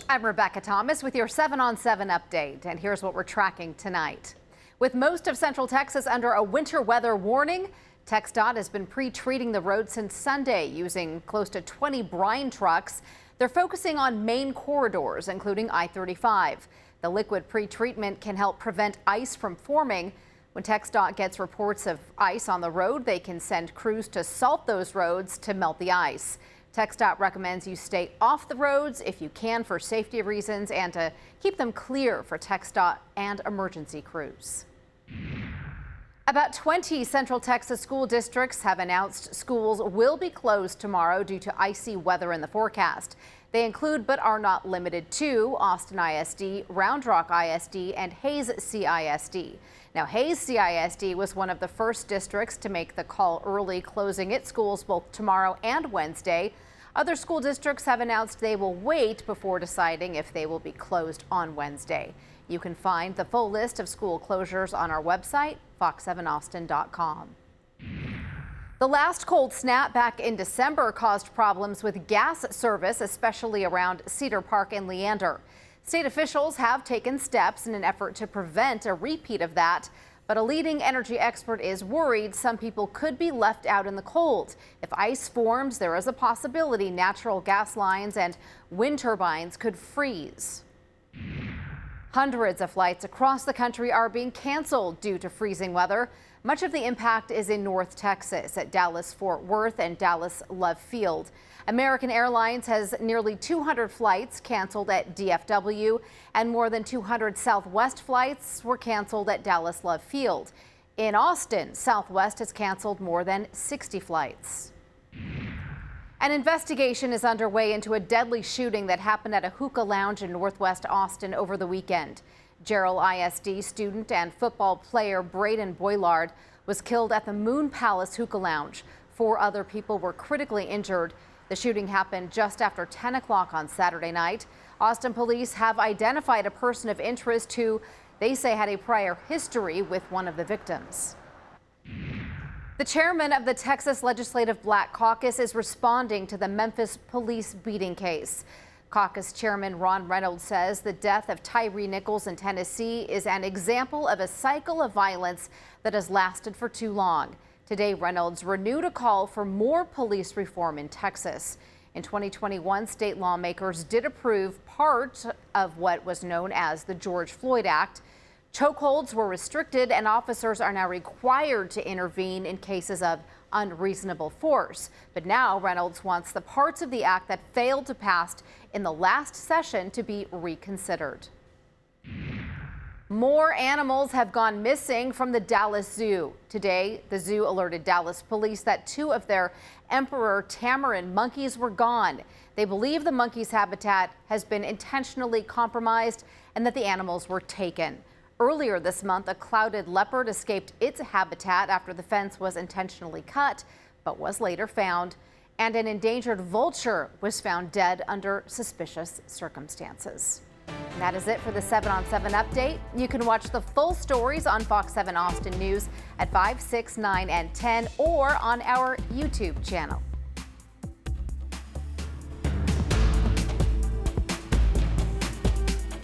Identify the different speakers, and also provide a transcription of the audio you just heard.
Speaker 1: I'm Rebecca Thomas with your 7 on 7 update, and here's what we're tracking tonight. With most of Central Texas under a winter weather warning, TxDOT has been pre-treating the road since Sunday using close to 20 brine trucks. They're focusing on main corridors, including I-35. The liquid pre-treatment can help prevent ice from forming. When TxDOT gets reports of ice on the road, they can send crews to salt those roads to melt the ice. TxDOT recommends you stay off the roads if you can for safety reasons and to keep them clear for TxDOT and emergency crews. About 20 Central Texas school districts have announced schools will be closed tomorrow due to icy weather in the forecast. They include but are not limited to Austin ISD, Round Rock ISD, and Hays CISD. Now, Hays CISD was one of the first districts to make the call early, closing its schools both tomorrow and Wednesday. Other school districts have announced they will wait before deciding if they will be closed on Wednesday. You can find the full list of school closures on our website, fox7austin.com. The last cold snap back in December caused problems with gas service, especially around Cedar Park and Leander. State officials have taken steps in an effort to prevent a repeat of that, but a leading energy expert is worried some people could be left out in the cold. If ice forms, there is a possibility natural gas lines and wind turbines could freeze. Hundreds of flights across the country are being canceled due to freezing weather. Much of the impact is in North Texas at Dallas-Fort Worth and Dallas-Love Field. American Airlines has nearly 200 flights canceled at DFW, and more than 200 Southwest flights were canceled at Dallas-Love Field. In Austin, Southwest has canceled more than 60 flights. An investigation is underway into a deadly shooting that happened at a hookah lounge in Northwest Austin over the weekend. Jarrell ISD student and football player Braden Boylard was killed at the Moon Palace Hookah Lounge. 4 other people were critically injured. The shooting happened just after 10 o'clock on Saturday night. Austin police have identified a person of interest who they say had a prior history with one of the victims. The chairman of the Texas Legislative Black Caucus is responding to the Memphis police beating case. Caucus Chairman Ron Reynolds says the death of Tyree Nichols in Tennessee is an example of a cycle of violence that has lasted for too long. Today, Reynolds renewed a call for more police reform in Texas. In 2021, state lawmakers did approve part of what was known as the George Floyd Act. Chokeholds were restricted, and officers are now required to intervene in cases of unreasonable force. But now Reynolds wants the parts of the act that failed to pass in the last session to be reconsidered. More animals have gone missing from the Dallas Zoo. Today, the zoo alerted Dallas police that 2 of their emperor tamarin monkeys were gone. They believe the monkeys' habitat has been intentionally compromised and that the animals were taken. Earlier this month, a clouded leopard escaped its habitat after the fence was intentionally cut, but was later found. And an endangered vulture was found dead under suspicious circumstances. And that is it for the 7 on 7 update. You can watch the full stories on Fox 7 Austin News at 5, 6, 9, and 10 or on our YouTube channel.